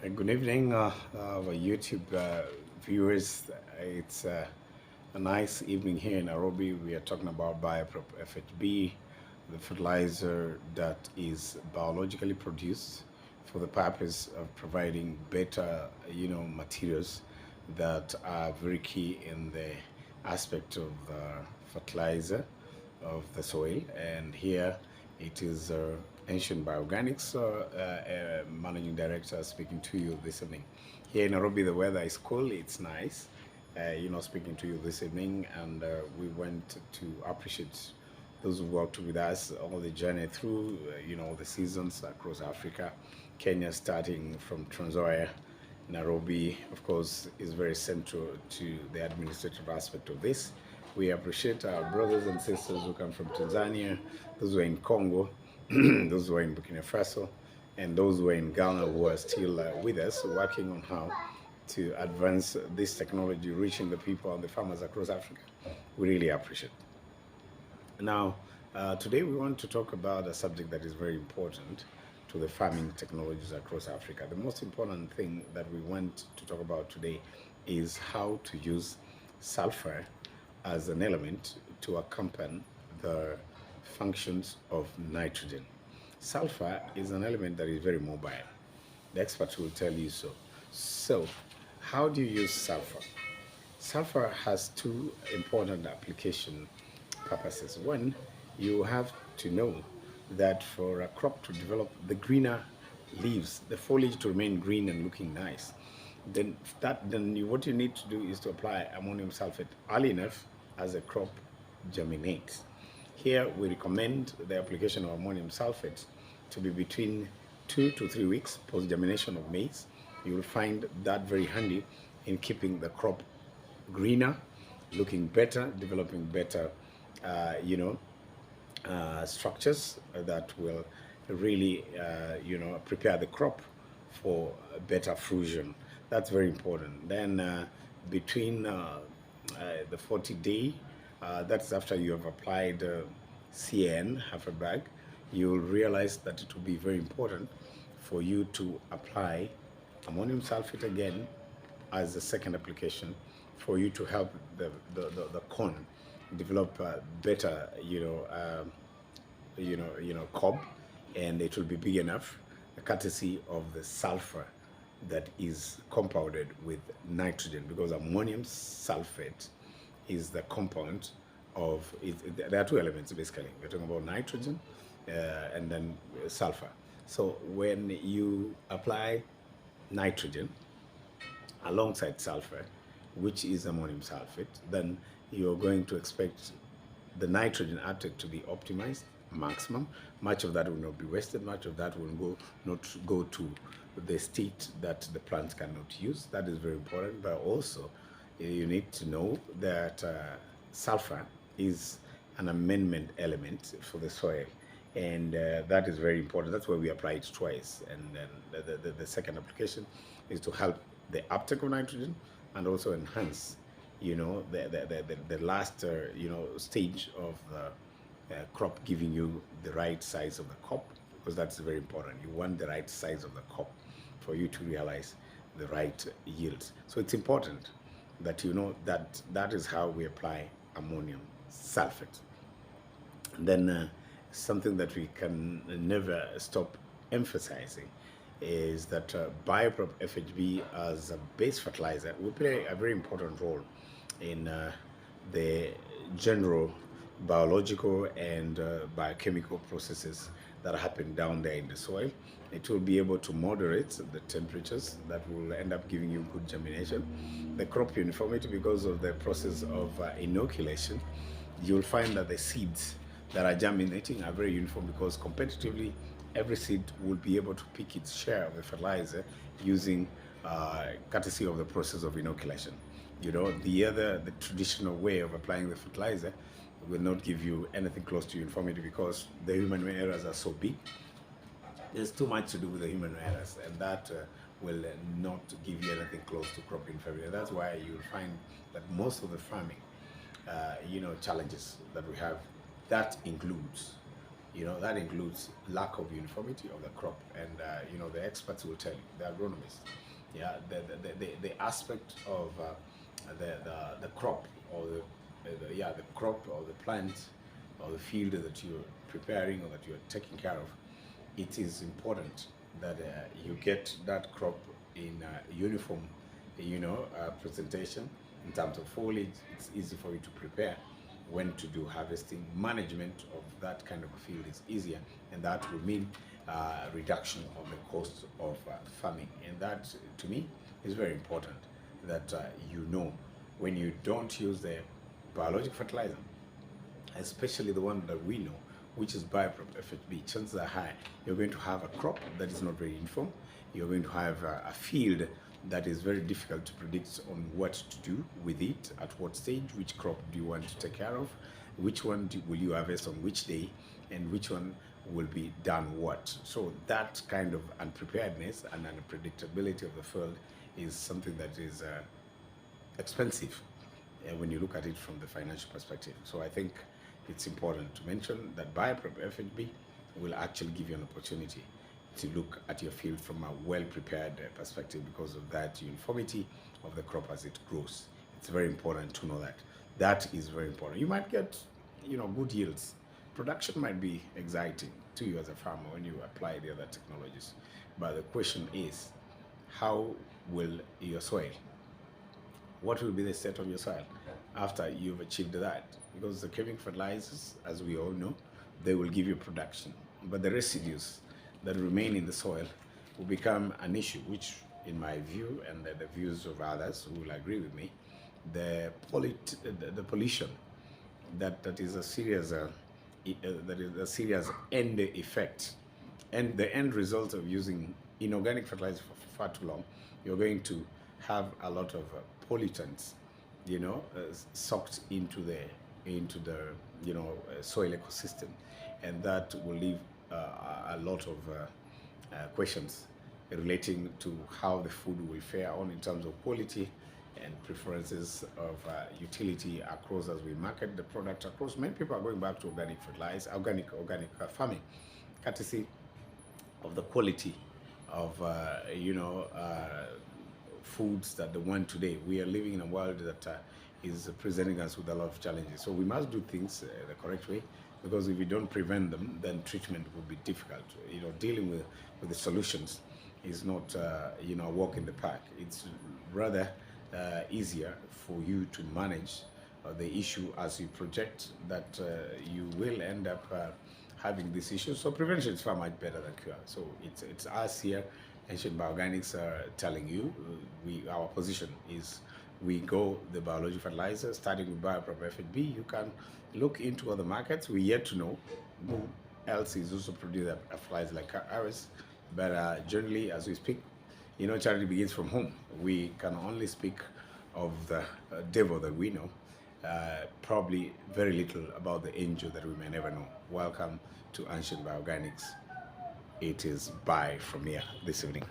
Good evening, our YouTube viewers. It's a nice evening here in Nairobi. We are talking about BIOPROP FHB, the fertilizer that is biologically produced for the purpose of providing better, materials that are very key in the aspect of the fertilizer of the soil. And here it is Ancient Bioorganics Managing Director speaking to you this evening. Here in Nairobi, the weather is cool, it's nice. Speaking to you this evening, and we want to appreciate those who worked with us all the journey through, the seasons across Africa. Kenya, starting from Trans Nzoia, Nairobi, of course, is very central to the administrative aspect of this. We appreciate our brothers and sisters who come from Tanzania, those who are in Congo, those who are in Burkina Faso, and those who are in Ghana who are still with us, working on how to advance this technology, reaching the people and the farmers across Africa. We really appreciate it. Now, today we want to talk about a subject that is very important to the farming technologies across Africa. The most important thing that we want to talk about today is how to use sulfur as an element to accompany the functions of nitrogen. Sulfur is an element that is very mobile. The experts will tell you so. So, how do you use sulfur? Sulfur has two important application purposes. One, you have to know that for a crop to develop, the greener leaves, the foliage to remain green and looking nice, then what you need to do is to apply ammonium sulfate early enough as the crop germinates. Here we recommend the application of ammonium sulfate to be between 2 to 3 weeks post germination of maize. You will find that very handy in keeping the crop greener, looking better, developing better, structures that will really, prepare the crop for better fruition. That's very important. Then between the 40-day, that's after you have applied CN, half a bag, you'll realize that it will be very important for you to apply ammonium sulfate again as a second application for you to help the corn develop better, cob, and it will be big enough, courtesy of the sulfur that is compounded with nitrogen, because ammonium sulfate is the compound of it. There are two elements basically. We're talking about nitrogen and then sulfur. So when you apply nitrogen alongside sulfur, which is ammonium sulfate, then you're going to expect the nitrogen uptake to be optimized, maximum. Much of that will not be wasted. Much of that will not go to the state that the plants cannot use. That is very important. But also, you need to know that sulfur is an amendment element for the soil, and that is very important. That's why we apply it twice. And then the second application is to help the uptake of nitrogen and also enhance, the last, stage of the crop, giving you the right size of the crop, because that's very important. You want the right size of the crop for you to realize the right yields. So it's important that you know that that is how we apply ammonium sulfate. And then something that we can never stop emphasizing is that BIOPROP FHB as a base fertilizer will play a very important role in the general biological and biochemical processes that happen down there in the soil. It will be able to moderate the temperatures that will end up giving you good germination. The crop uniformity, because of the process of inoculation, you'll find that the seeds that are germinating are very uniform, because competitively every seed will be able to pick its share of the fertilizer using courtesy of the process of inoculation. The traditional way of applying the fertilizer will not give you anything close to uniformity, because the human errors are so big. There's too much to do with the human errors, and that will not give you anything close to crop uniformity. That's why you'll find that most of the farming, challenges that we have, that includes That includes lack of uniformity of the crop, and the experts will tell you, the agronomists, yeah, the aspect of the crop, or the crop or the plant or the field that you're preparing or that you're taking care of. It is important that you get that crop in uniform, presentation in terms of foliage. It's easy for you to prepare. When to do harvesting, management of that kind of a field is easier, and that will mean reduction of the cost of farming. And that, to me, is very important, that when you don't use the biological fertilizer, especially the one that we know, which is BIOPROP FHB, chances are high you're going to have a crop that is not very uniform. You're going to have a field that is very difficult to predict on what to do with it, at what stage, which crop do you want to take care of, which one will you harvest on which day, and which one will be done what. So that kind of unpreparedness and unpredictability of the field is something that is expensive when you look at it from the financial perspective. So I think it's important to mention that BIOPROP FHB will actually give you an opportunity to look at your field from a well-prepared perspective, because of that uniformity of the crop as it grows. It's very important to know that. That is very important. You might get, good yields. Production might be exciting to you as a farmer when you apply the other technologies. But the question is, how will your soil, what will be the state of your soil after you've achieved that? Because the chemical fertilizers, as we all know, they will give you production, but the residues that remain in the soil will become an issue, which, in my view, and the views of others who will agree with me, the pollution that is a serious end effect, and the end result of using inorganic fertilizer for far too long. You're going to have a lot of pollutants, sucked into the soil ecosystem, and that will leave a lot of questions relating to how the food will fare on in terms of quality and preferences of utility across, as we market the product across. Many people are going back to organic fertilizer, organic farming, courtesy of the quality of foods that they want today. We are living in a world that is presenting us with a lot of challenges. So we must do things the correct way, because if we don't prevent them, then treatment will be difficult. Dealing with the solutions is not a walk in the park. It's rather easier for you to manage the issue as you project that you will end up having this issue. So prevention is far much better than cure. So it's us here, Ancient Bioorganics, are telling you, our position is we go the biological fertilizer, starting with BIOPROP FHB. You can look into other markets. We yet to know who else is also producing a fertilizer like ours. But generally, as we speak, charity begins from home. We can only speak of the devil that we know, probably very little about the angel that we may never know. Welcome to Ancient Bioorganics. It is bye from here this evening.